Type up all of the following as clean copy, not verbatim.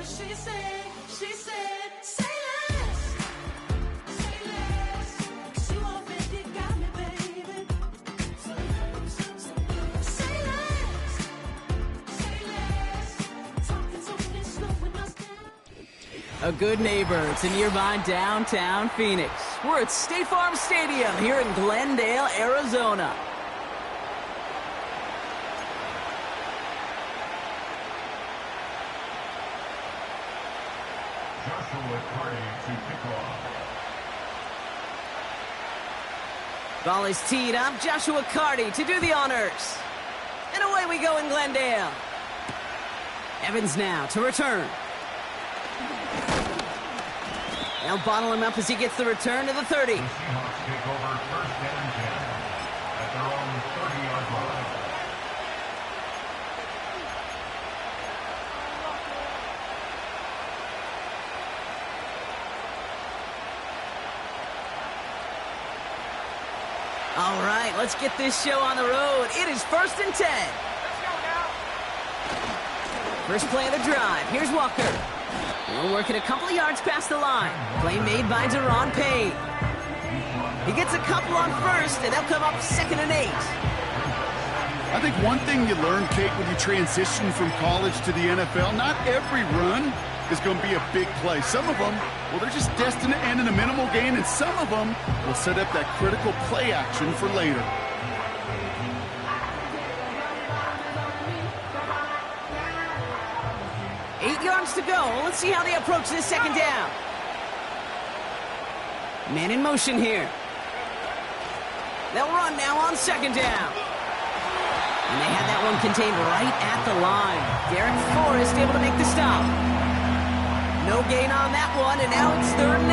She said, say less, cause you already got me, baby. Say less, talking so fast, slowing us down. A good neighbor to nearby downtown Phoenix. We're at State Farm Stadium here in Glendale, Arizona. Ball is teed up. Joshua Carty to do the honors. And away we go in Glendale. Evans now to return. They'll bottle him up as he gets the return to the 30. The Seahawks take over first and 10 at their own 30-yard line. All right, let's get this show on the road. It is first and 10. Let's go now. First play of the drive. Here's Walker. We'll work it a couple of yards past the line. Play made by Deron Payne. He gets a couple on first, and they'll come up 2nd and 8. I think one thing you learn, Kate, when you transition from college to the NFL, not every run is going to be a big play. Some of them, well, they're just destined to end in a minimal gain, and some of them will set up that critical play action for later. To go. Let's see how they approach this second down. Man in motion here. They'll run now on second down. And they had that one contained right at the line. Derek Forrest able to make the stop. No gain on that one, and now it's 3rd and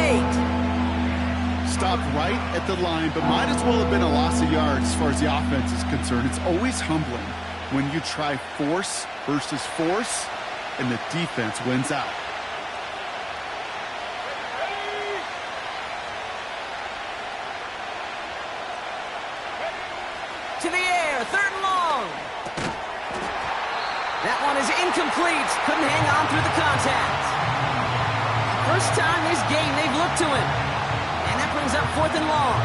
8. Stopped right at the line, but might as well have been a loss of yards as far as the offense is concerned. It's always humbling when you try force versus force, and the defense wins out. To the air, 3rd and long. That one is incomplete. Couldn't hang on through the contact. First time this game they've looked to him. And that brings up 4th and long.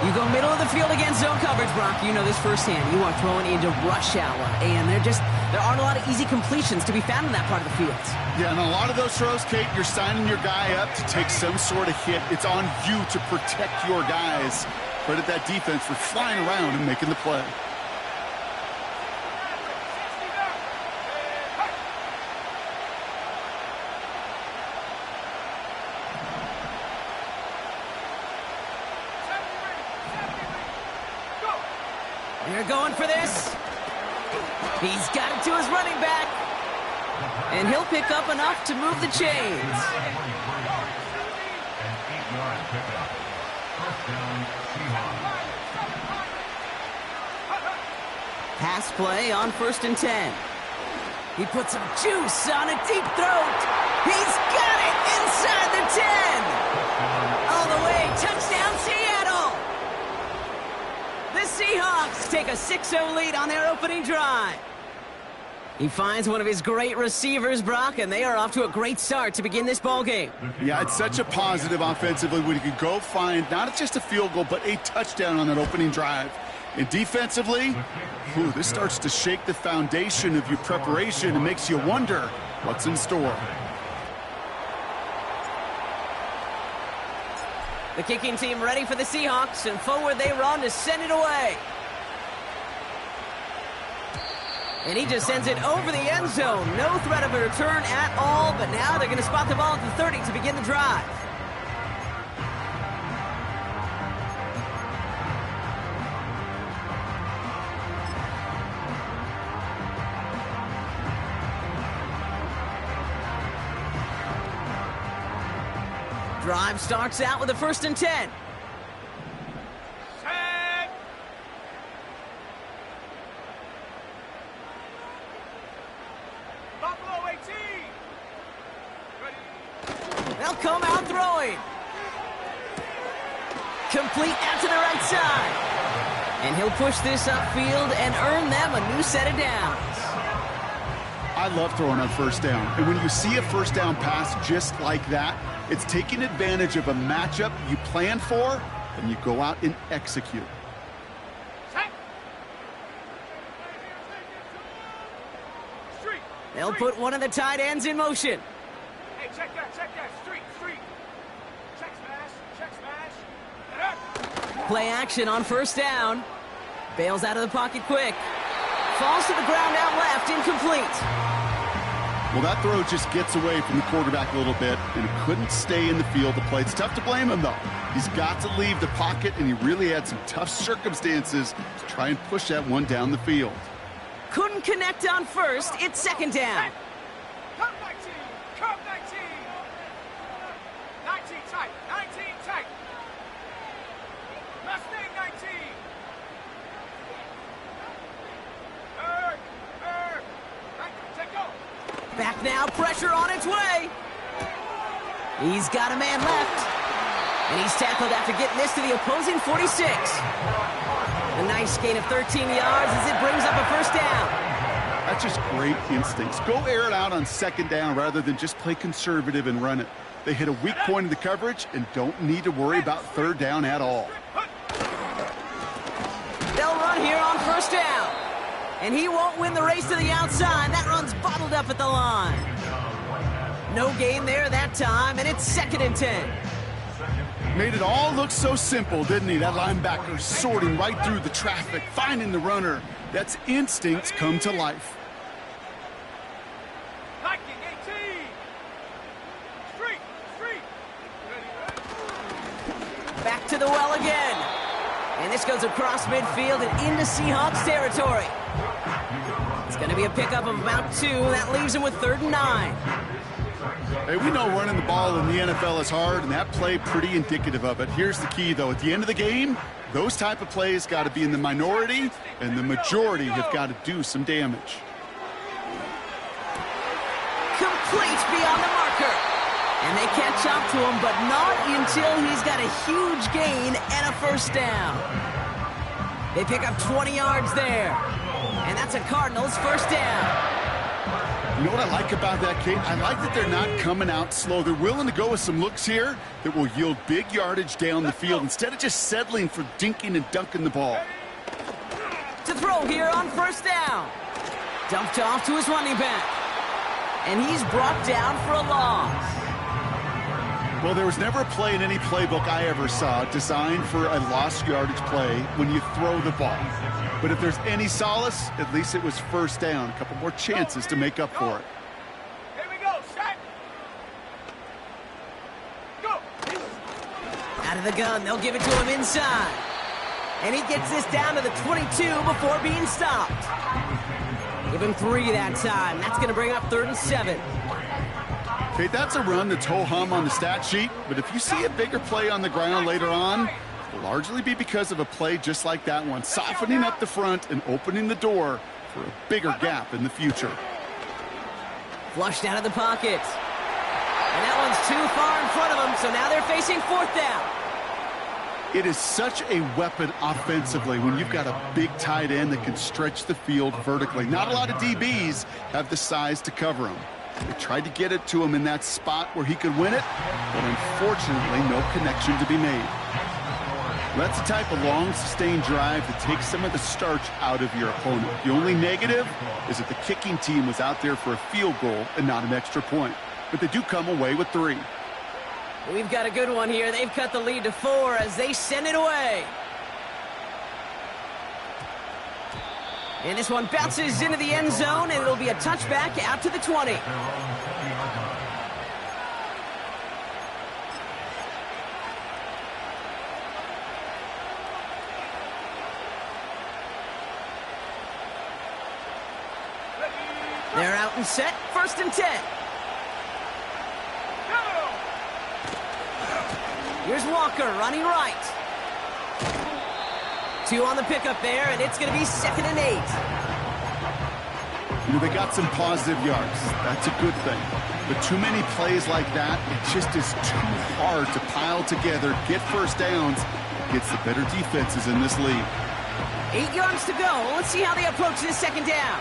You go middle of the field against zone coverage, Brock. You know this firsthand. You are throwing into rush hour, and there aren't a lot of easy completions to be found in that part of the field. Yeah, and a lot of those throws, Kate, you're signing your guy up to take some sort of hit. It's on you to protect your guys. Credit that defense for flying around and making the play. They're going for this. He's got it to his running back. And he'll pick up enough to move the chains. An 8-yard pickup. First down, Seahawks. Pass play on 1st and 10. He puts some juice on a deep throat. He's got it inside the 10. All the way. Touchdown, Seattle. The Seahawks take a 6-0 lead on their opening drive. He finds one of his great receivers, Brock, and they are off to a great start to begin this ballgame. Yeah, it's such a positive offensively when you can go find not just a field goal, but a touchdown on that opening drive. And defensively, this starts to shake the foundation of your preparation and makes you wonder what's in store. The kicking team ready for the Seahawks, and forward they run to send it away. And he just sends it over the end zone. No threat of a return at all, but now they're going to spot the ball at the 30 to begin the drive. Drive starts out with a 1st and 10. Buffalo 18. They'll come out throwing. Complete out to the right side. And he'll push this upfield and earn them a new set of downs. I love throwing on first down. And when you see a first down pass just like that, it's taking advantage of a matchup you plan for, and you go out and execute. They'll put one of the tight ends in motion. Hey, check that. Street. Check smash. Play action on first down. Bails out of the pocket quick. Falls to the ground out left, incomplete. Well, that throw just gets away from the quarterback a little bit, and it couldn't stay in the field of play. It's tough to blame him, though. He's got to leave the pocket, and he really had some tough circumstances to try and push that one down the field. Couldn't connect on first. It's second down. Come 19. 19 tight. Mustang 19. Take go. Back now, pressure on its way. He's got a man left. And he's tackled after getting this to the opposing 46. A nice gain of 13 yards as it brings up a first down. That's just great instincts. Go air it out on second down rather than just play conservative and run it. They hit a weak point in the coverage and don't need to worry about third down at all. They'll run here on first down. And he won't win the race to the outside. That run's bottled up at the line. No gain there that time, and it's 2nd and 10. Made it all look so simple, didn't he? That linebacker sorting right through the traffic, finding the runner. That's instincts come to life. Viking 18. Street. Back to the well again. And this goes across midfield and into Seahawks territory. It's going to be a pickup of about 2. That leaves him with 3rd and 9. Hey, we know running the ball in the NFL is hard, and that play pretty indicative of it. Here's the key, though. At the end of the game, those type of plays got to be in the minority, and the majority have got to do some damage. Complete beyond the marker. And they catch up to him, but not until he's got a huge gain and a first down. They pick up 20 yards there. And that's a Cardinals first down. You know what I like about that, Kate? I like that they're not coming out slow. They're willing to go with some looks here that will yield big yardage down the field instead of just settling for dinking and dunking the ball. To throw here on first down. Dumped off to his running back. And he's brought down for a loss. Well, there was never a play in any playbook I ever saw designed for a lost yardage play when you throw the ball. But if there's any solace, at least it was first down. A couple more chances to make up for it. Here we go. Set. Go. Out of the gun, they'll give it to him inside. And he gets this down to the 22 before being stopped. Give him 3 that time. That's going to bring up 3rd and 7. Okay, that's a run that's ho-hum on the stat sheet, but if you see a bigger play on the ground later on, it'll largely be because of a play just like that one, softening up the front and opening the door for a bigger gap in the future. Flushed out of the pocket. And that one's too far in front of them, so now they're facing 4th down. It is such a weapon offensively when you've got a big tight end that can stretch the field vertically. Not a lot of DBs have the size to cover him. They tried to get it to him in that spot where he could win it, but unfortunately no connection to be made. That's the type of long, sustained drive that takes some of the starch out of your opponent. The only negative is that the kicking team was out there for a field goal and not an extra point. But they do come away with 3. We've got a good one here. They've cut the lead to 4 as they send it away. And this one bounces into the end zone, and it'll be a touchback out to the 20. They're out and set. 1st and 10. Here's Walker running right. 2 on the pickup there, and it's going to be 2nd and 8. You know, they got some positive yards. That's a good thing. But too many plays like that, it just is too hard to pile together, get first downs, against the better defenses in this league. 8 yards to go. Let's see how they approach this 2nd down.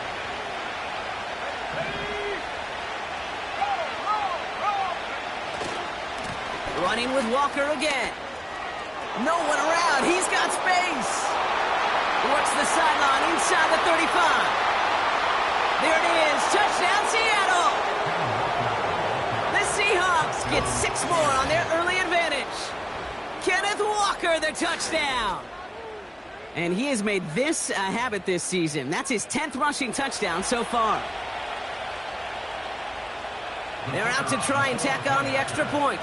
Running with Walker again. No one around. He's got space. Works the sideline inside the 35. There it is. Touchdown, Seattle. The Seahawks get 6 more on their early advantage. Kenneth Walker, the touchdown. And he has made this a habit this season. That's his 10th rushing touchdown so far. They're out to try and tack on the extra point.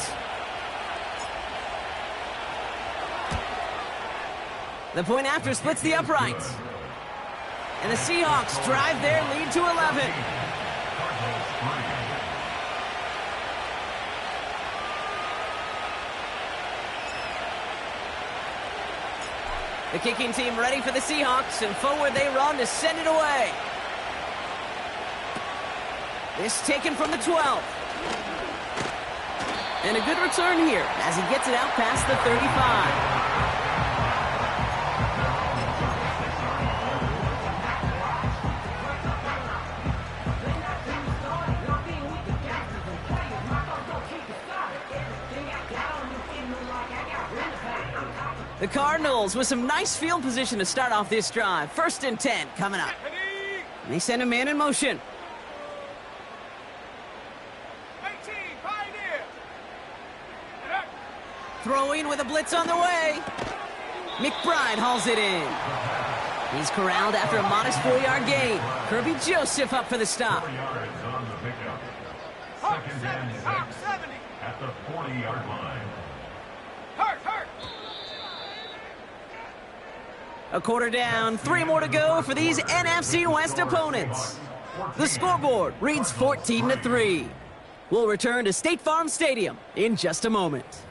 The point after splits the uprights. And the Seahawks drive their lead to 11. The kicking team ready for the Seahawks, and forward they run to send it away. This taken from the 12. And a good return here as he gets it out past the 35. The Cardinals with some nice field position to start off this drive. 1st and 10 coming up. And they send a man in motion. 18, Pioneer. Throwing with a blitz on the way. McBride hauls it in. He's corralled after a modest 4-yard gain. Kirby Joseph up for the stop. 4 yards on the pickup. Hawk Second 70, and 6 Hawk 70. at the 40-yard line. Hurt. A quarter down, 3 more to go for these NFC West opponents. The scoreboard reads 14-3. We'll return to State Farm Stadium in just a moment.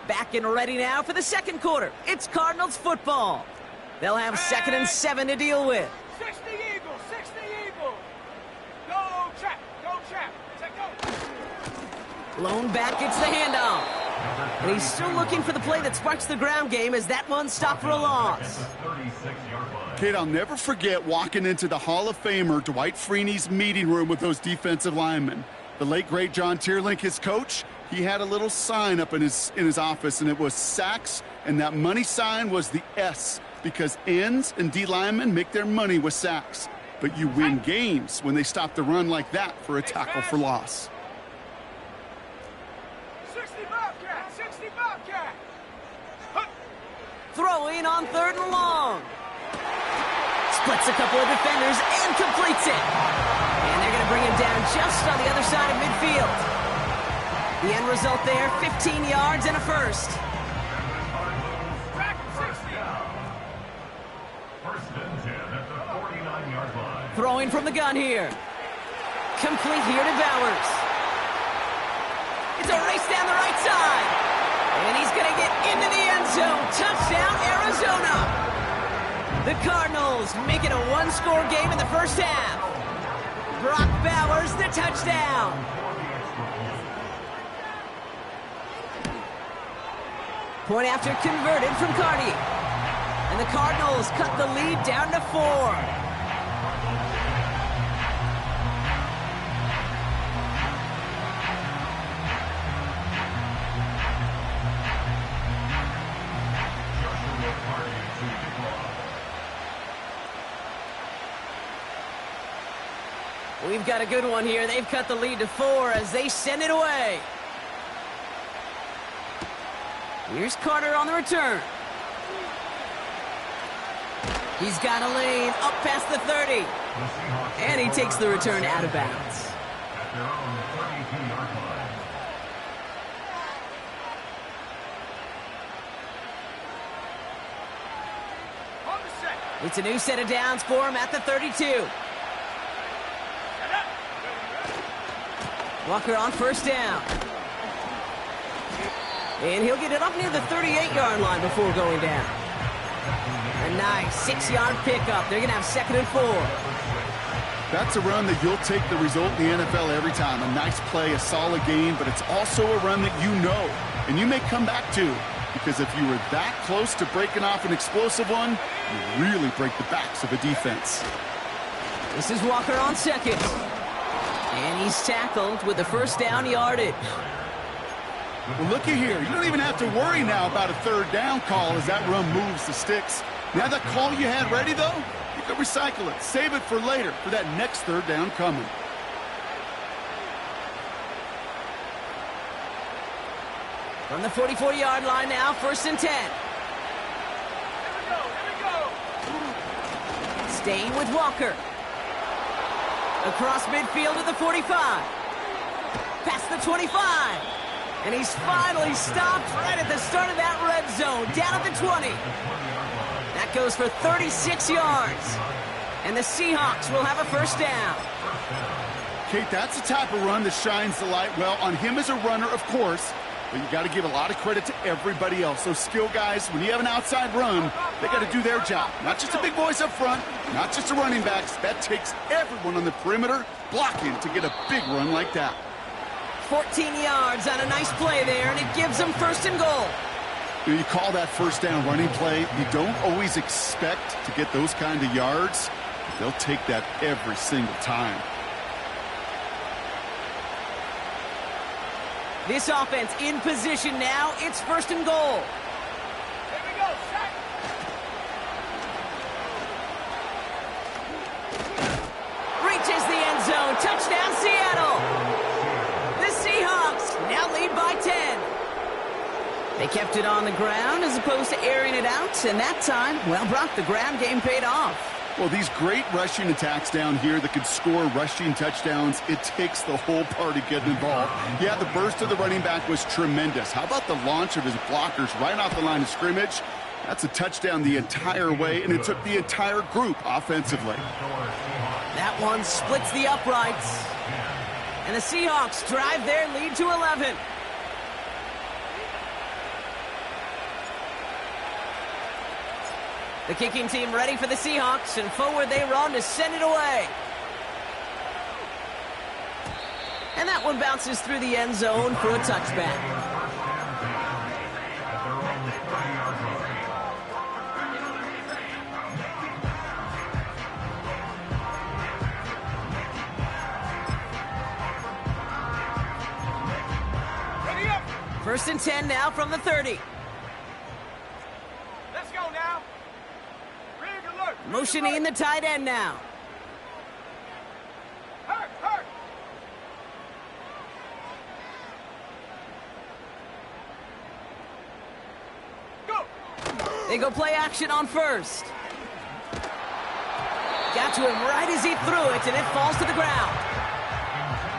Back and ready now for the second quarter. It's Cardinals football. They'll have 2nd and 7 to deal with. 60 Eagles, 60 Eagles. Go trap. Take go. Lone back gets the handoff. And he's still looking for the play that sparks the ground game as that one stopped for a loss. Kid, I'll never forget walking into the Hall of Famer Dwight Freeney's meeting room with those defensive linemen. The late, great John Tierlink, his coach, he had a little sign up in his office, and it was sacks, and that money sign was the S, because ends and D linemen make their money with sacks. But you win games when they stop the run like that for a tackle for loss. 60 Bobcat. Throwing on 3rd and long. Splits a couple of defenders and completes it. And they're going to bring him down just on the other side of midfield. The end result there, 15 yards and a first. Back 60. 1st and 10 at the 49-yard line. Throwing from the gun here. Complete here to Bowers. It's a race down the right side. And he's going to get into the end zone. Touchdown, Arizona. The Cardinals make it a 1-score game in the first half. Brock Bowers, the touchdown. Point after converted from Cardi. And the Cardinals cut the lead down to 4. We've got a good one here. They've cut the lead to 4 as they send it away. Here's Carter on the return. He's got a lane up past the 30. And he takes the return out of bounds. At their own 32-yard line. On the set. It's a new set of downs for him at the 32. Walker on 1st down. And he'll get it up near the 38-yard line before going down. A nice 6-yard pickup. They're going to have 2nd and 4. That's a run that you'll take the result in the NFL every time. A nice play, a solid game, but it's also a run that you know and you may come back to, because if you were that close to breaking off an explosive one, you really break the backs of a defense. This is Walker on 2nd. And he's tackled with the 1st down yardage. Well, looky here. You don't even have to worry now about a 3rd down call as that run moves the sticks. Now that call you had ready, though, you can recycle it. Save it for later for that next 3rd down coming. From the 44-yard line now, 1st and 10. Here we go. Staying with Walker. Across midfield to the 45. Past the 25. And he's finally stopped right at the start of that red zone, down at the 20. That goes for 36 yards. And the Seahawks will have a 1st down. Kate, that's the type of run that shines the light well on him as a runner, of course, but you got to give a lot of credit to everybody else. Those skill guys, when you have an outside run, they got to do their job. Not just the big boys up front, not just the running backs. That takes everyone on the perimeter blocking to get a big run like that. 14 yards on a nice play there, and it gives them 1st and goal. You call that 1st down running play. You don't always expect to get those kind of yards. They'll take that every single time. This offense in position now. It's 1st and goal. Here we go. Sack. Reaches the end zone. Touchdown, Seattle. The Seahawks now lead by 10. They kept it on the ground as opposed to airing it out, and that time, well, Brock, the ground game paid off. Well, these great rushing attacks down here that can score rushing touchdowns, it takes the whole party getting involved. Yeah, the burst of the running back was tremendous. How about the launch of his blockers right off the line of scrimmage? That's a touchdown the entire way, and it took the entire group offensively. That one splits the uprights. And the Seahawks drive their lead to 11. The kicking team ready for the Seahawks, and forward they run to send it away. And that one bounces through the end zone for a touchback. Ready up. 1st and 10 now from the 30. Let's go now. Rig alert. Motioning the tight end now. Hurt. Go. They go play action on 1st. Got to him right as he threw it, and it falls to the ground.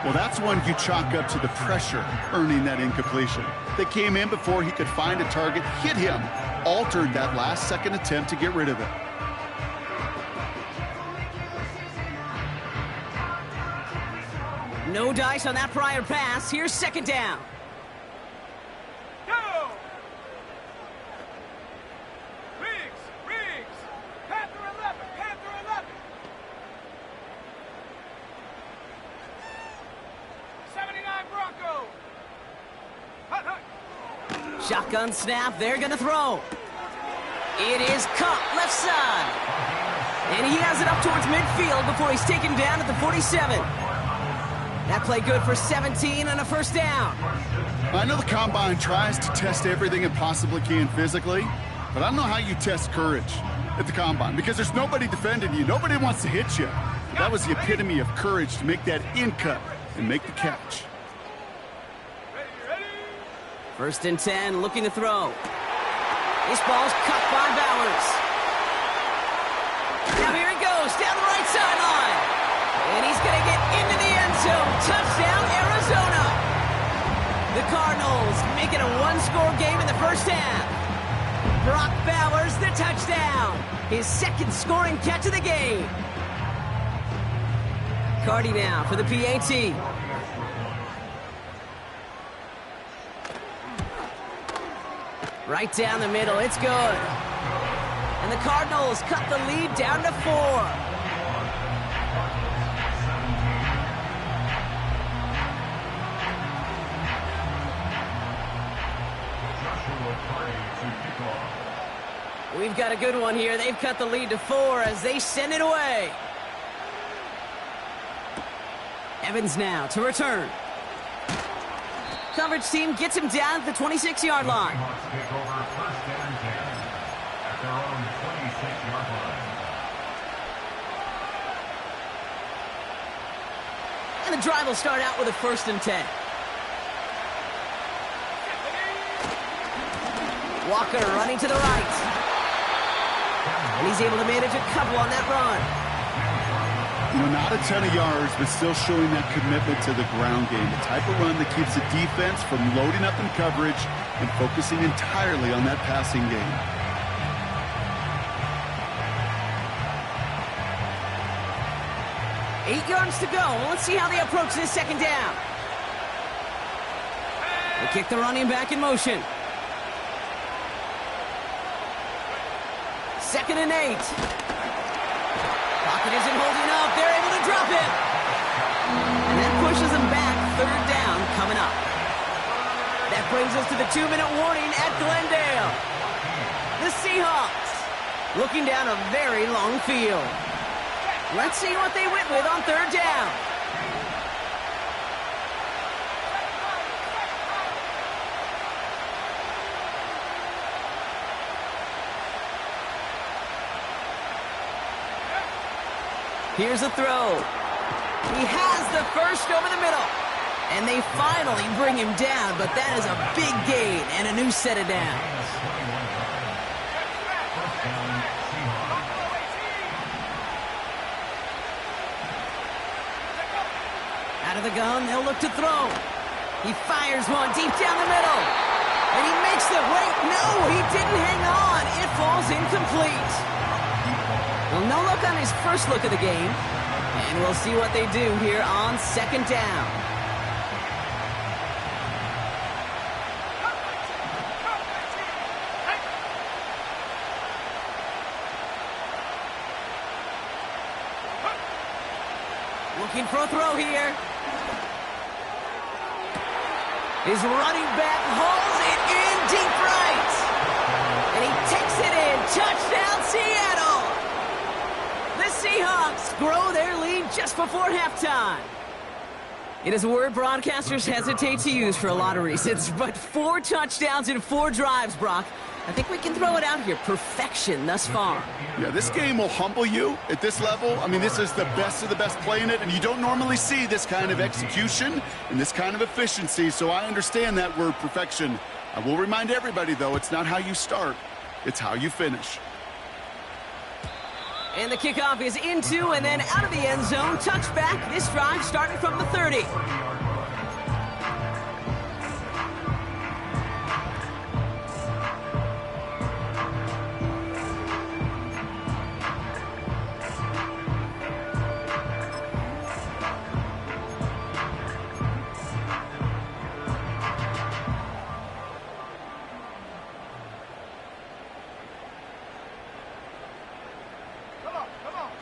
Well, that's one you chalk up to the pressure earning that incompletion. They came in before he could find a target, hit him, altered that last-second attempt to get rid of it. No dice on that prior pass. Here's 2nd down. Go. Riggs. Panther 11. 79 Bronco. Hut. Shotgun snap. They're going to throw. It is caught left side. And he has it up towards midfield before he's taken down at the 47. That play good for 17 and a 1st down. I know the Combine tries to test everything it possibly can physically, but I don't know how you test courage at the Combine, because there's nobody defending you. Nobody wants to hit you. But that was the epitome of courage to make that in cut and make the catch. Ready. 1st and 10, looking to throw. This ball's cut by Bowers. Now here it goes, down the right sideline. And he's going to get into the end zone. Touchdown, Arizona. The Cardinals make it a one-score game in the 1st half. Brock Bowers, the touchdown. His 2nd scoring catch of the game. Cardi now for the PAT. Right down the middle, it's good. And the Cardinals cut the lead down to 4. We've got a good one here. They've cut the lead to 4 as they send it away. Evans now to return. Coverage team gets him down at the 26-yard line. Seahawks take over first and 10 at their own 26-yard line. And the drive will start out with a 1st and 10. Walker running to the right. And he's able to manage a couple on that run. You know, not a ton of yards, but still showing that commitment to the ground game. The type of run that keeps the defense from loading up in coverage and focusing entirely on that passing game. Eight yards to go. Let's see how they approach this second down. They kick the running back in motion. 2nd and 8. Pocket isn't holding up. They're able to drop it. And that pushes them back. 3rd down coming up. That brings us to the 2-minute warning at Glendale. The Seahawks looking down a very long field. Let's see what they went with on 3rd down. Here's a throw. He has the first over the middle. And they finally bring him down, but that is a big gain and a new set of downs. Out of the gun, they'll look to throw. He fires one deep down the middle. And he makes the wait. No, he didn't hang on. It falls incomplete. Well, no look on his first look of the game. And we'll see what they do here on 2nd down. Looking for a throw here. His running back hauls it in deep right. And he takes it in. Touchdown, Seattle. The Seahawks grow their lead just before halftime. It is a word broadcasters hesitate to use for a lot of reasons, but 4 touchdowns in 4 drives, Brock. I think we can throw it out here. Perfection thus far. Yeah, this game will humble you at this level. I mean, this is the best of the best playing it, and you don't normally see this kind of execution and this kind of efficiency, so I understand that word perfection. I will remind everybody, though, it's not how you start, it's how you finish. And the kickoff is into and then out of the end zone. Touchback. This drive starting from the 30.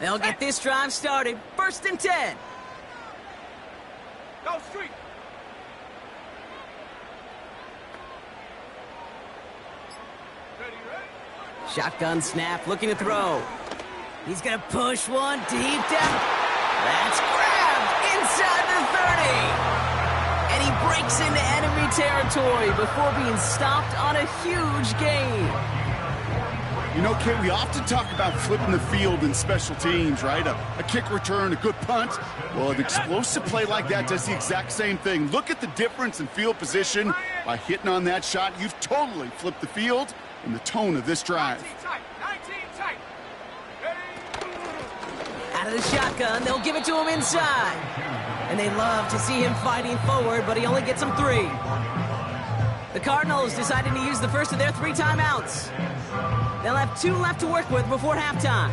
They'll get this drive started. 1st and 10. Go street. Ready, ready. Shotgun snap, looking to throw. He's going to push one deep down. That's grabbed inside the 30. And he breaks into enemy territory before being stopped on a huge gain. You know, Kate, we often talk about flipping the field in special teams, right? A kick return, a good punt. Well, an explosive play like that does the exact same thing. Look at the difference in field position. By hitting on that shot, you've totally flipped the field and the tone of this drive. 19 tight. 19 tight. Ready. Out of the shotgun, they'll give it to him inside. And they love to see him fighting forward, but he only gets them 3. The Cardinals decided to use the first of their 3 timeouts. They'll have 2 left to work with before halftime.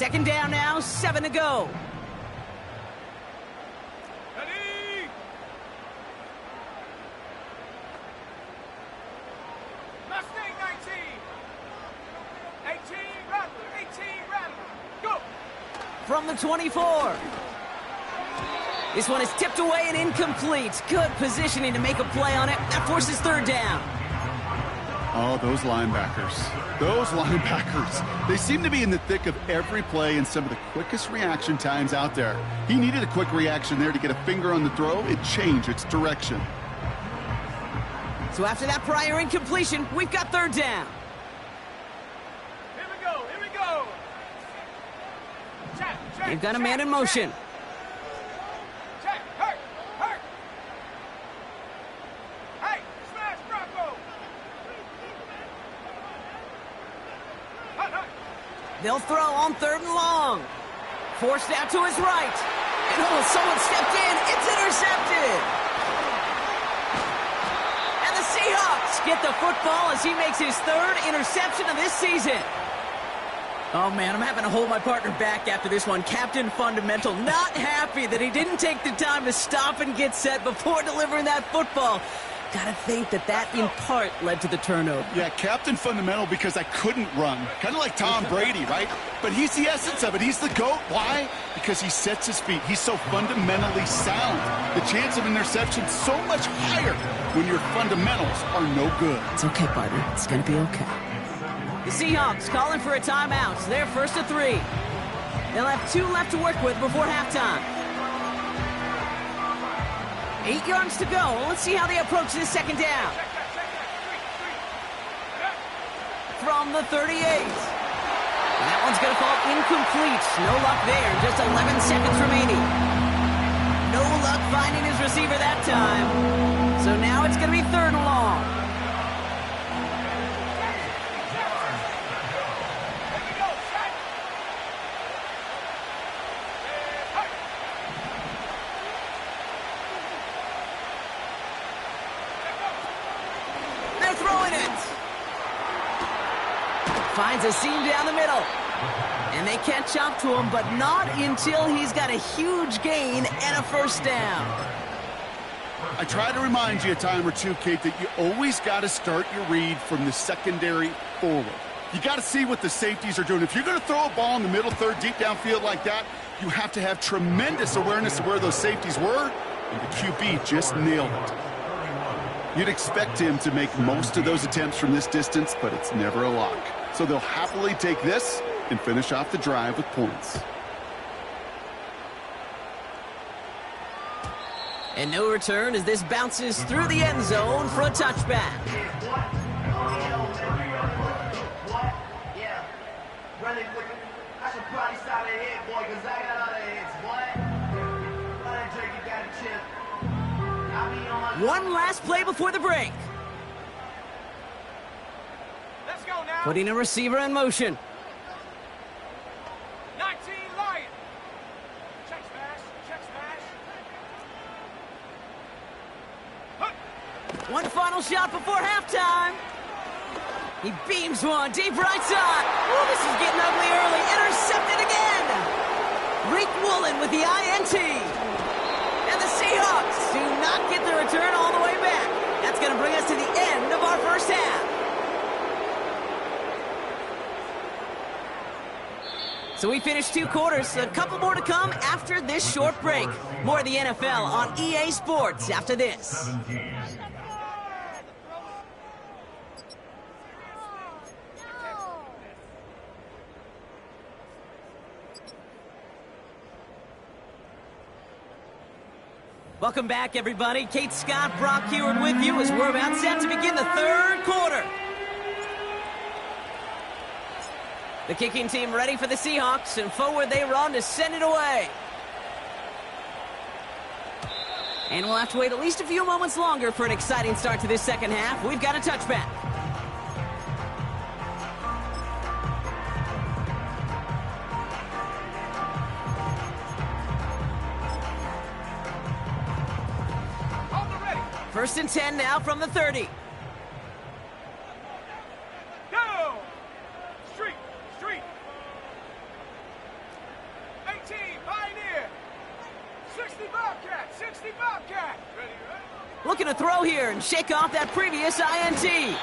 Second down now, 7 to go. Ready? Mustang 19. 18 Rattler. 18 Rattler. Go. From the 24. This one is tipped away and incomplete. Good positioning to make a play on it. That forces third down. Oh, those linebackers. Those linebackers. They seem to be in the thick of every play and some of the quickest reaction times out there. He needed a quick reaction there to get a finger on the throw. It changed its direction. So after that prior incompletion, we've got third down. Here we go. Here we go. Check, check, They've got a check, man in motion. Check. Hurt. Hurt. Hey, smash Bronco. Hurt, hurt. They'll throw on third and long. Forced out to his right. And oh, someone stepped in. It's intercepted. And the Seahawks get the football as he makes his third interception of this season. Oh, man, I'm having to hold my partner back after this one. Captain Fundamental not happy that he didn't take the time to stop and get set before delivering that football. Gotta think that in part led to the turnover. Yeah, Captain Fundamental because I couldn't run. Kind of like Tom Brady, right? But he's the essence of it. He's the GOAT. Why? Because he sets his feet. He's so fundamentally sound. The chance of interception so much higher when your fundamentals are no good. It's okay, partner. It's gonna be okay. The Seahawks calling for a timeout. They're first to 3. They'll have 2 left to work with before halftime. 8 yards to go. Let's see how they approach this second down. From the 38. That one's going to fall incomplete. No luck there. Just 11 seconds remaining. No luck finding his receiver that time. So now it's going to be third and long. Finds a seam down the middle. And they catch up to him, but not until he's got a huge gain and a first down. I try to remind you a time or two, Kate, that you always got to start your read from the secondary forward. You got to see what the safeties are doing. If you're going to throw a ball in the middle third, deep downfield like that, you have to have tremendous awareness of where those safeties were, and the QB just nailed it. You'd expect him to make most of those attempts from this distance, but it's never a lock. So they'll happily take this and finish off the drive with points. And no return as this bounces through the end zone for a touchback. One last play before the break. Let's go now. Putting a receiver in motion. 19 Lion. Check smash. Check smash. One final shot before halftime. He beams one deep right side. Oh, this is getting ugly early. Intercepted again. Reek Woolen with the INT. And the Seahawks do not get the return all the way back. That's going to bring us to the end of our first half. So we finished 2 quarters. A couple more to come after this short break. More of the NFL on EA Sports after this. Welcome back, everybody. Kate Scott, Brock Heward with you as we're about set to begin the third quarter. The kicking team ready for the Seahawks, and forward they run to send it away. And we'll have to wait at least a few moments longer for an exciting start to this second half. We've got a touchback. First and 10 now from the 30. Go! Street! Street! looking to throw here and shake off that previous INT.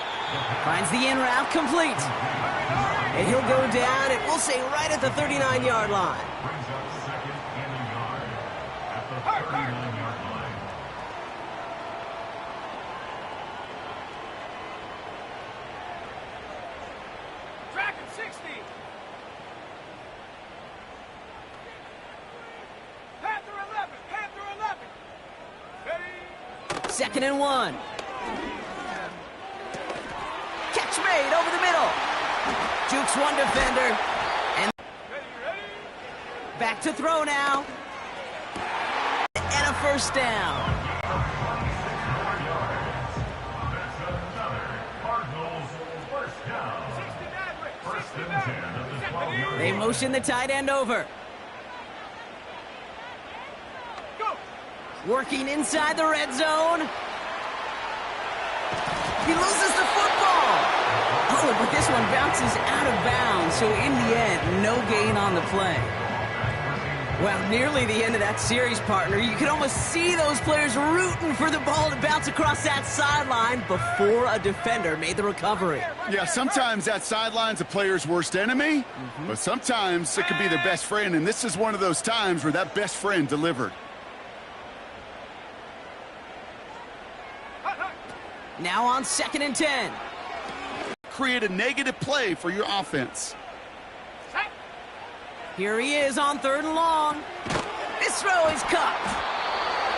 Finds the in route complete. And he'll go down, and we'll say right at the 39-yard line. Brings up second and a yard at the 39-yard line. Track at 60. Panther 11. Panther 11. Ready. Second and 1. Catch made over the middle. Jukes one defender. And Ready. back to throw now. And a first down. That's another Cardinals first down. 69, Rick. First and 69. 10 at the 12-yard They line. motion the tight end over. Go. Working inside the red zone. He loses the football. Oh, but this one bounces out of bounds, so in the end, no gain on the play. Well, nearly the end of that series, partner. You could almost see those players rooting for the ball to bounce across that sideline before a defender made the recovery. Yeah, sometimes that sideline's a player's worst enemy, but sometimes it could be their best friend, and this is one of those times where that best friend delivered. Now on second and 10. Create a negative play for your offense. Here he is on third and long. This throw is caught.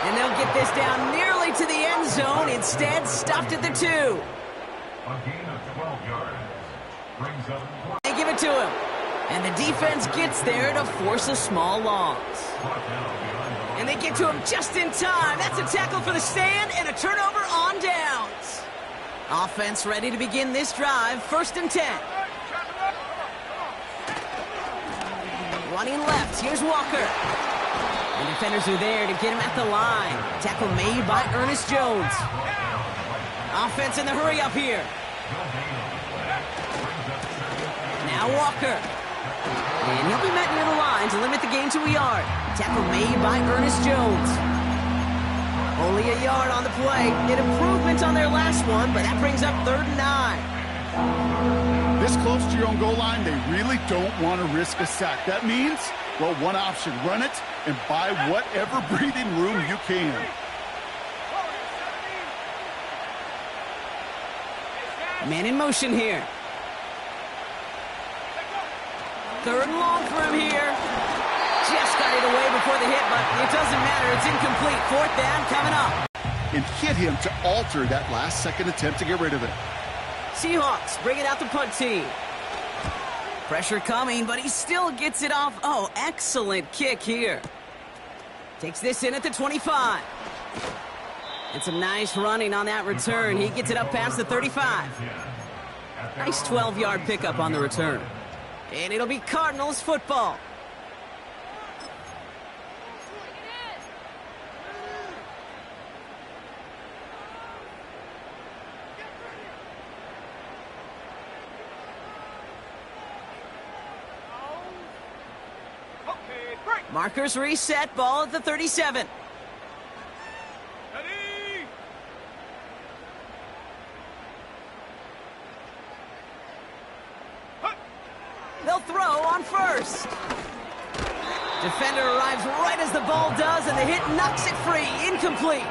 And they'll get this down nearly to the end zone. Instead, stopped at the 2. A gain of 12 yards. Brings up They give it to him. And the defense gets there to force a small loss. And they get to him just in time. That's a tackle for the stand and a turnover on downs. Offense ready to begin this drive. First and 10. Running left. Here's Walker. And defenders are there to get him at the line. Tackle made by Ernest Jones. Offense in the hurry up here. Now Walker. And he'll be met near the line to limit the gain to a yard. Tackle made by Ernest Jones. Only a yard on the play. An improvement on their last one, but that brings up third and 9. This close to your own goal line, they really don't want to risk a sack. That means, well, one option, run it and buy whatever breathing room you can. Man in motion here. Third and long for him here. Just got it away before the hit, but it doesn't matter. It's incomplete. Fourth down coming up. And hit him to alter that last second attempt to get rid of it. Seahawks bringing out the punt team. Pressure coming, but he still gets it off. Oh, excellent kick here. Takes this in at the 25. And some nice running on that return. He gets it up past the 35. Nice 12-yard pickup on the return. And it'll be Cardinals football. Markers reset, ball at the 37. Ready. They'll throw on first. Defender arrives right as the ball does, and the hit knocks it free. Incomplete.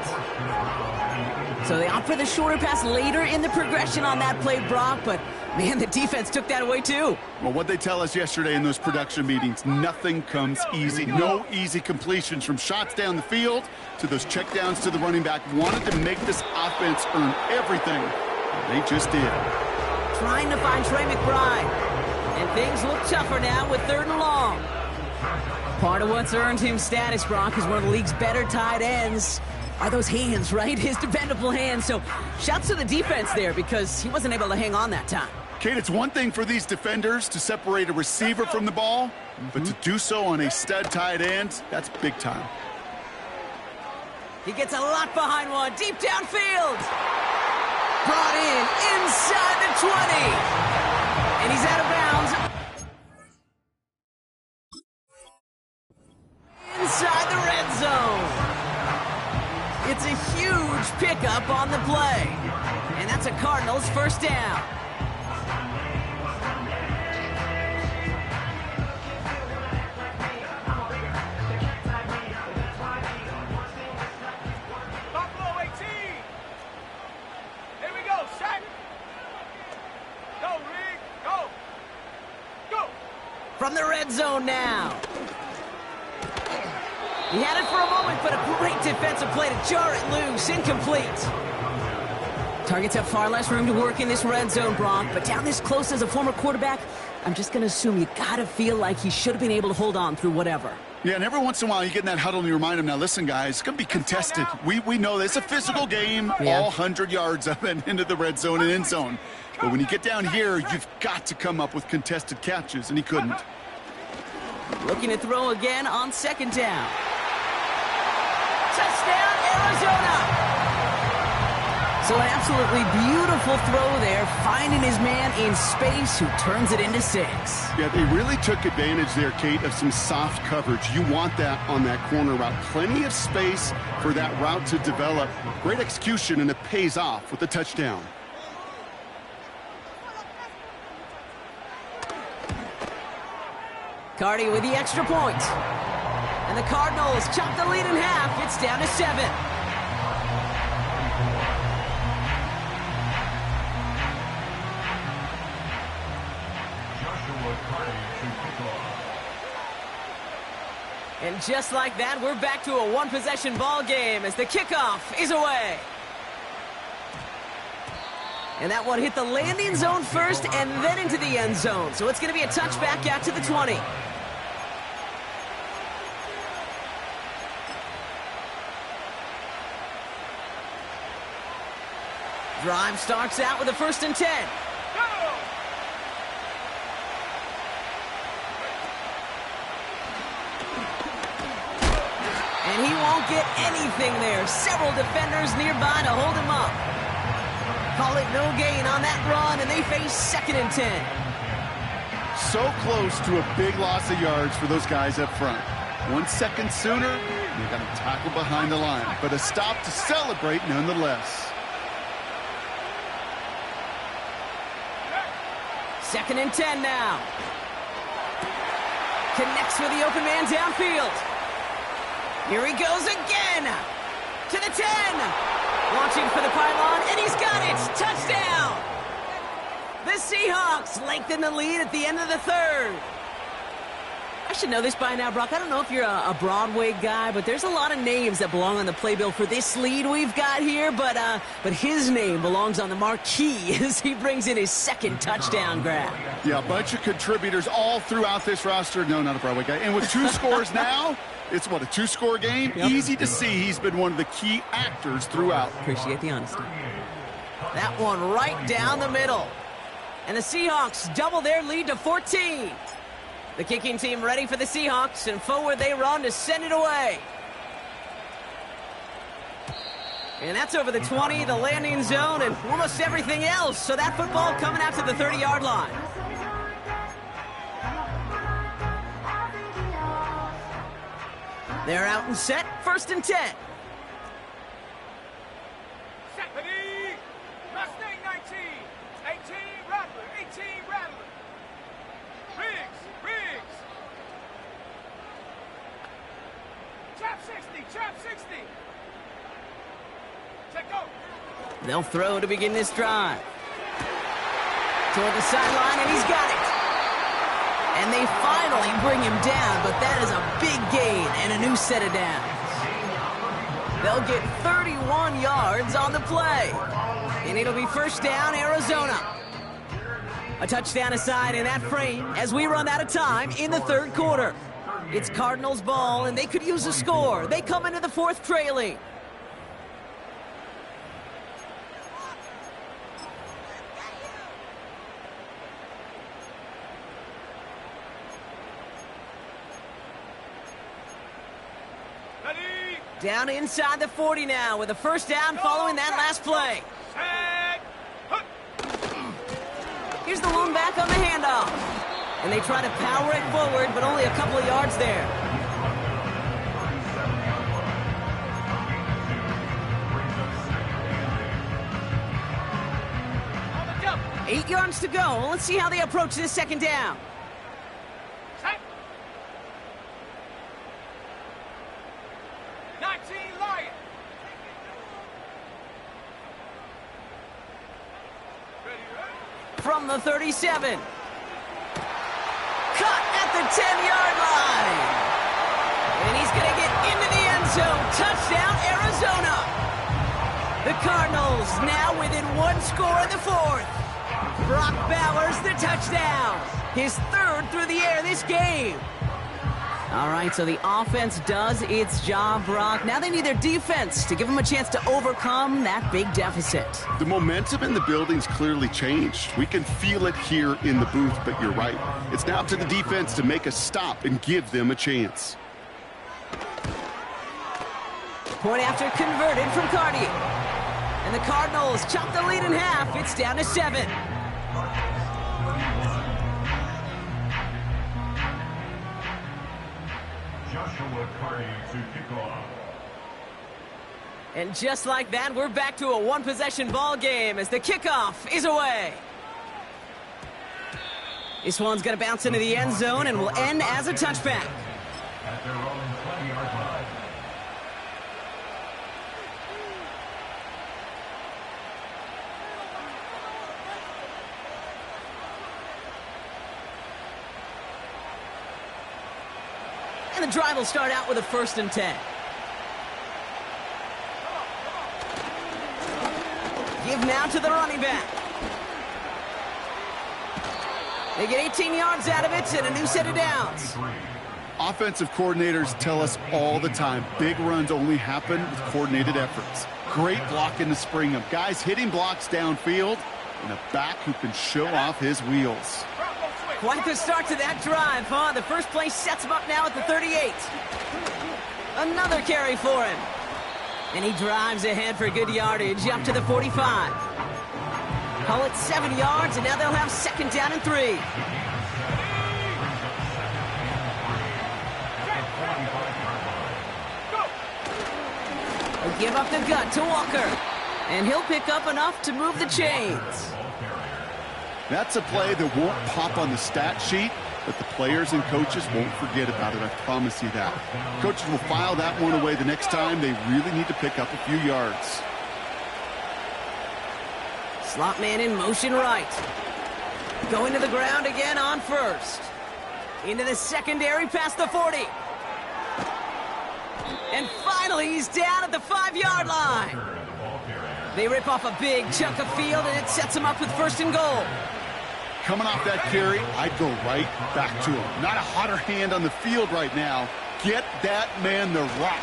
So they opt for the shorter pass later in the progression on that play, Brock, but man, the defense took that away too. Well, what they tell us yesterday in those production meetings, nothing comes easy. No easy completions from shots down the field to those checkdowns to the running back. Wanted to make this offense earn everything. They just did. Trying to find Trey McBride. And things look tougher now with third and long. Part of what's earned him status, Brock, is one of the league's better tight ends. Are those hands, right? His dependable hands. So shouts to the defense there because he wasn't able to hang on that time. Kate, it's one thing for these defenders to separate a receiver from the ball, but to do so on a stud tight end, that's big time. He gets a lot behind one, deep downfield. Brought in inside the 20. And he's out of bounds. Inside the red zone. It's a huge pickup Cardinals first down. Buffalo 18. Here we go, set. Go, Rick, go. Go. From the red zone now. He had it for a moment, but a great defensive play to jar it loose. Incomplete. Targets have far less room to work in this red zone, Brock, but down this close as a former quarterback, I'm just going to assume you got to feel like he should have been able to hold on through whatever. Yeah, and every once in a while you get in that huddle and you remind him, now listen, guys, it's going to be contested. We know this. It's a physical game, all 100 yards up and into the red zone and end zone. But when you get down here, you've got to come up with contested catches, and he couldn't. Looking to throw again on second down. Touchdown, Arizona! So an absolutely beautiful throw there, finding his man in space who turns it into 6. Yeah, they really took advantage there, Kate, of some soft coverage. You want that on that corner route. Plenty of space for that route to develop. Great execution, and it pays off with a touchdown. Cardi with the extra point. And the Cardinals chop the lead in half. It's down to 7. And just like that, we're back to a one-possession ball game as the kickoff is away. And that one hit the landing zone first and then into the end zone. So it's going to be a touchback out to the 20. Drive starts out with a 1st and 10. And he won't get anything there. Several defenders nearby to hold him up. Call it no gain on that run, and they face 2nd and 10. So close to a big loss of yards for those guys up front. 1 second sooner, they got to tackle behind the line. But a stop to celebrate nonetheless. 2nd and 10 now. Connects with the open man downfield. Here he goes again. To the 10. Launching for the pylon, and he's got it. Touchdown. The Seahawks lengthen the lead at the end of the 3rd. I should know this by now, Brock. I don't know if you're a Broadway guy, but there's a lot of names that belong on the playbill for this lead we've got here. But his name belongs on the marquee as he brings in his 2nd touchdown grab. Yeah, a bunch of contributors all throughout this roster. No, not a Broadway guy. And with 2 scores now, it's what, a 2-score game? Yep. Easy to see he's been one of the key actors throughout. Appreciate the honesty. That one right down the middle. And the Seahawks double their lead to 14. The kicking team ready for the Seahawks, and forward they run to send it away. And that's over the 20, the landing zone, and almost everything else. So that football coming out to the 30-yard line. They're out and set, 1st and 10. Stephanie, Mustang 19, 18 Rattler, 18 Rattler. Riggs. Trap 60. Check go. They'll throw to begin this drive. Toward the sideline, and he's got it. And they finally bring him down, but that is a big gain and a new set of downs. They'll get 31 yards on the play. And it'll be 1st down, Arizona. A touchdown aside in that frame as we run out of time in the 3rd quarter. It's Cardinals ball, and they could use a score. They come into the 4th trailing. Down inside the 40 now with a 1st down following that last play. Here's the lone back on the handoff. And they try to power it forward, but only a couple of yards there. 8 yards to go. Let's see how they approach this second down. Set. 19 Lion. Ready, ready. From the 37. Cut at the 10-yard line. And he's going to get into the end zone. Touchdown, Arizona. The Cardinals now within 1 score in the fourth. Brock Bowers the touchdown. His third through the air this game. All right, so the offense does its job, Brock. Now they need their defense to give them a chance to overcome that big deficit. The momentum in the building's clearly changed. We can feel it here in the booth, but you're right. It's now up to the defense to make a stop and give them a chance. Point after converted from Cardi. And the Cardinals chop the lead in half. It's down to 7. Joshua Cardi to kick off. And just like that, we're back to a one-possession ball game as the kickoff is away. This one's going to bounce into the end zone and will end as a touchback. At their own 20-yard line. And the drive will start out with a 1st and 10. Give now to the running back. They get 18 yards out of it and a new set of downs. Offensive coordinators tell us all the time, big runs only happen with coordinated efforts. Great block in the spring of guys hitting blocks downfield and a back who can show off his wheels. Quite the start to that drive, huh? The first play sets him up now at the 38. Another carry for him. And he drives ahead for good yardage up to the 45. Call it 7 yards, and now they'll have 2nd down and 3. They'll give up the gut to Walker. And he'll pick up enough to move the chains. That's a play that won't pop on the stat sheet, but the players and coaches won't forget about it, I promise you that. Coaches will file that one away the next time. They really need to pick up a few yards. Slot man in motion right. Going to the ground again on 1st. Into the secondary past the 40. And finally, he's down at the 5-yard line. They rip off a big chunk of field, and it sets him up with 1st and goal. Coming off that carry, I'd go right back to him. Not a hotter hand on the field right now. Get that man the rock.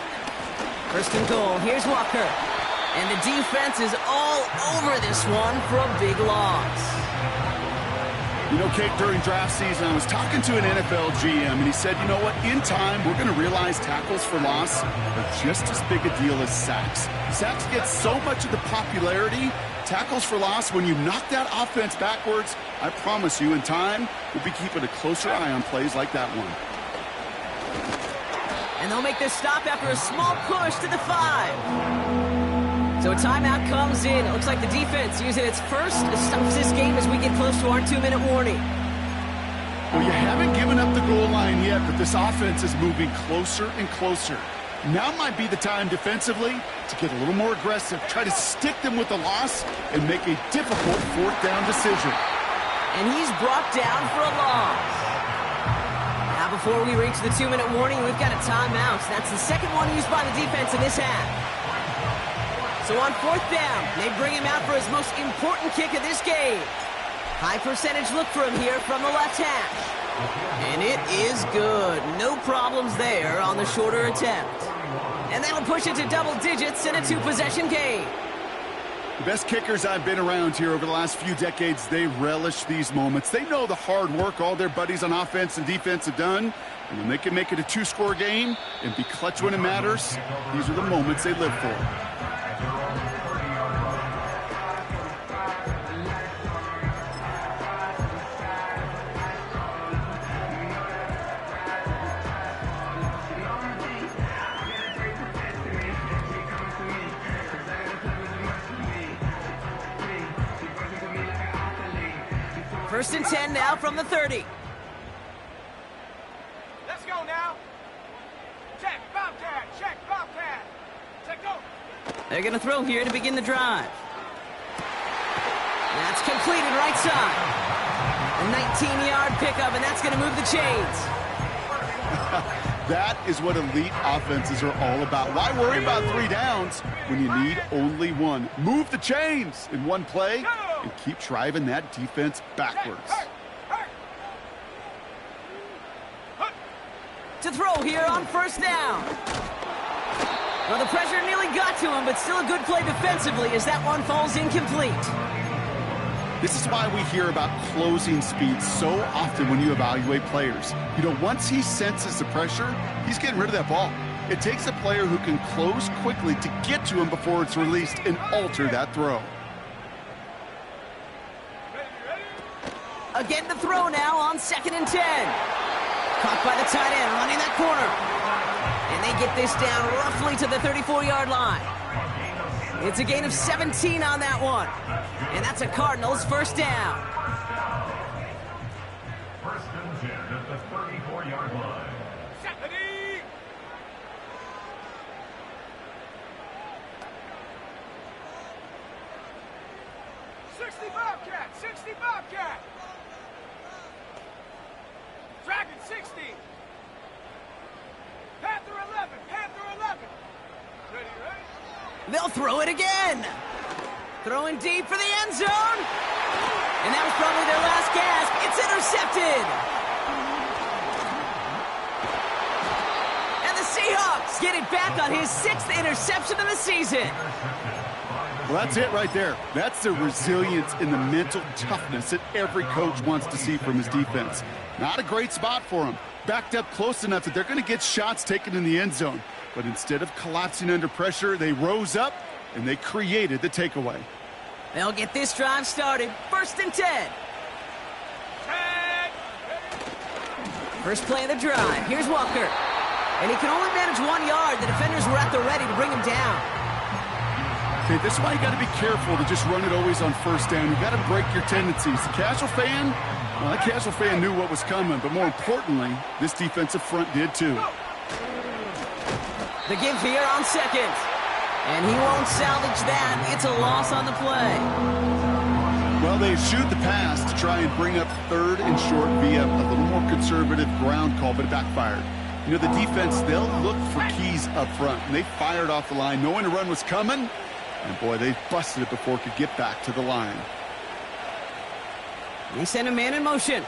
1st and goal. Here's Walker. And the defense is all over this one for a big loss. You know, Kate, during draft season, I was talking to an NFL GM, and he said, you know what, in time, we're going to realize tackles for loss are just as big a deal as sacks. Sacks get so much of the popularity. Tackles for loss, when you knock that offense backwards, I promise you, in time, we'll be keeping a closer eye on plays like that one. And they'll make this stop after a small push to the 5. So a timeout comes in. It looks like the defense using its first stops this game as we get close to our 2-minute warning. Well, you haven't given up the goal line yet, but this offense is moving closer and closer. Now might be the time defensively to get a little more aggressive, try to stick them with the loss, and make a difficult 4th down decision. And he's brought down for a loss. Now before we reach the 2-minute warning, we've got a timeout. That's the second one used by the defense in this half. So on 4th down, they bring him out for his most important kick of this game. High percentage look for him here from the left hash. And it is good. No problems there on the shorter attempt. And that'll push it to double digits in a 2-possession game. The best kickers I've been around here over the last few decades, they relish these moments. They know the hard work all their buddies on offense and defense have done. And when they can make it a 2-score game and be clutch when it matters, these are the moments they live for. First and 10 now from the 30. Let's go now. Check, Bobcat. Check, Bobcat. Check, go. They're going to throw here to begin the drive. That's completed right side. A 19-yard pickup, and that's going to move the chains. That is what elite offenses are all about. Why worry about 3 downs when you need only 1? Move the chains in one play and keep driving that defense backwards. To throw here on first down. Well, the pressure nearly got to him, but still a good play defensively as that one falls incomplete. This is why we hear about closing speed so often when you evaluate players. You know, once he senses the pressure, he's getting rid of that ball. It takes a player who can close quickly to get to him before it's released and alter that throw. Again to throw now on 2nd and 10. Caught by the tight end, running that corner. And they get this down roughly to the 34-yard line. It's a gain of 17 on that one. And that's a Cardinals first down. First and 10 at the 34-yard line. Stephanie! 60 Bobcat! 60 Bobcat! Dragon 60! Panther 11! Panther 11! Ready, ready? They'll throw it again. Throwing deep for the end zone. And that was probably their last gasp. It's intercepted. And the Seahawks get it back on his 6th interception of the season. Well, that's it right there. That's the resilience and the mental toughness that every coach wants to see from his defense. Not a great spot for him. Backed up close enough that they're going to get shots taken in the end zone. But instead of collapsing under pressure, they rose up and they created the takeaway. They'll get this drive started. First and 10. First play of the drive. Here's Walker. And he can only manage 1 yard. The defenders were at the ready to bring him down. Okay, this is why you got to be careful to just run it always on first down. You got to break your tendencies. The casual fan, well, that casual fan knew what was coming. But more importantly, this defensive front did too. The give here on 2nd. And he won't salvage that. It's a loss on the play. Well, they eschewed the pass to try and bring up 3rd and short via a little more conservative ground call, but it backfired. You know, the defense, they'll look for keys up front. And they fired off the line knowing the run was coming. And, boy, they busted it before it could get back to the line. They send a man in motion.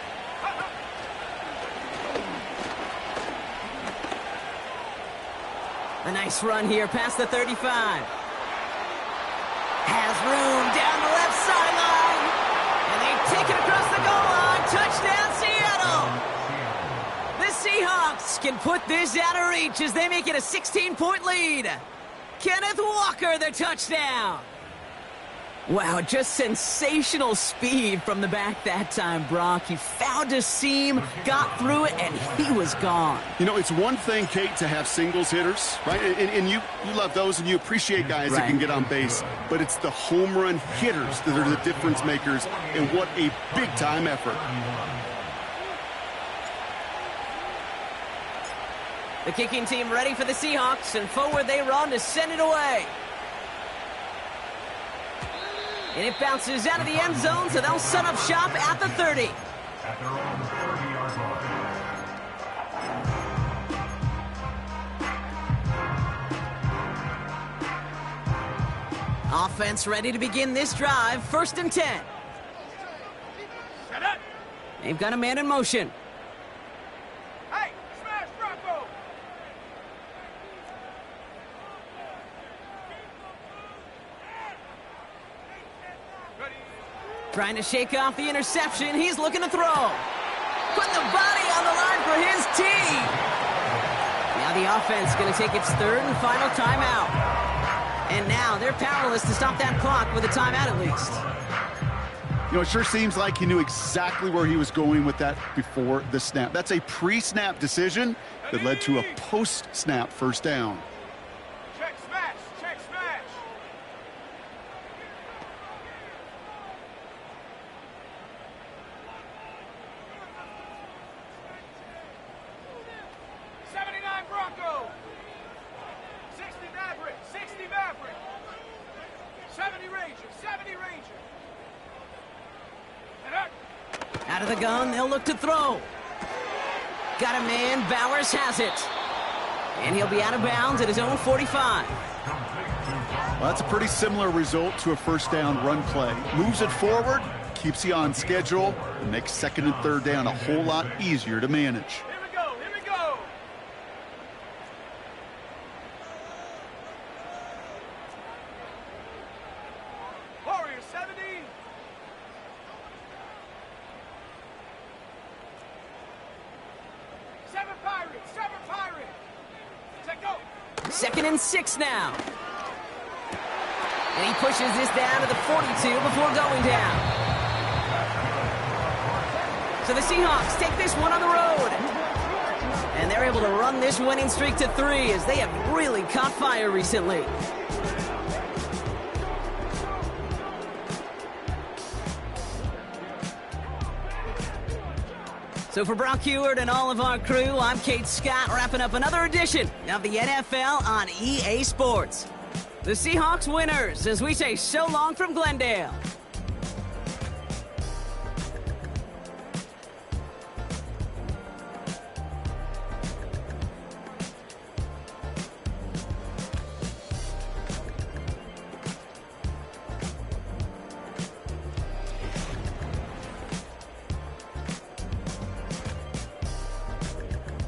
A nice run here past the 35. Has room down the left sideline. And they take it across the goal line. Touchdown, Seattle. The Seahawks can put this out of reach as they make it a 16-point lead. Kenneth Walker, the touchdown. Wow, just sensational speed from the back that time, Brock. He found a seam, got through it, and he was gone. You know, it's one thing, Kate, to have singles hitters, right? And you love those and you appreciate guys that can get on base. But it's the home run hitters that are the difference makers, and what a big-time effort. The kicking team ready for the Seahawks, and forward they run to send it away. And it bounces out of the end zone, so they'll set up shop at the 30. At their own 30-yard line. Offense ready to begin this drive. First and 10. Set up. They've got a man in motion. Hey, smash Bronco. Ready. Trying to shake off the interception. He's looking to throw. Putting the body on the line for his team. Now the offense going to take its 3rd and final timeout. And now they're powerless to stop that clock with a timeout at least. You know, it sure seems like he knew exactly where he was going with that before the snap. That's a pre-snap decision that led to a post-snap first down. Check smash. Check smash. Out of the gun, they'll look to throw. Got a man, Bowers has it. And he'll be out of bounds at his own 45. Well, that's a pretty similar result to a first down run play. Moves it forward, keeps you on schedule, and makes second and third down a whole lot easier to manage. Here we go, here we go. Warriors 70. Seven Pirates. Set go. 2nd and 6 now. And he pushes this down to the 42 before going down. So the Seahawks take this one on the road. And they're able to run this winning streak to 3 as they have really caught fire recently. So for Brock Heward and all of our crew, I'm Kate Scott, wrapping up another edition of the NFL on EA Sports. The Seahawks winners as we say so long from Glendale.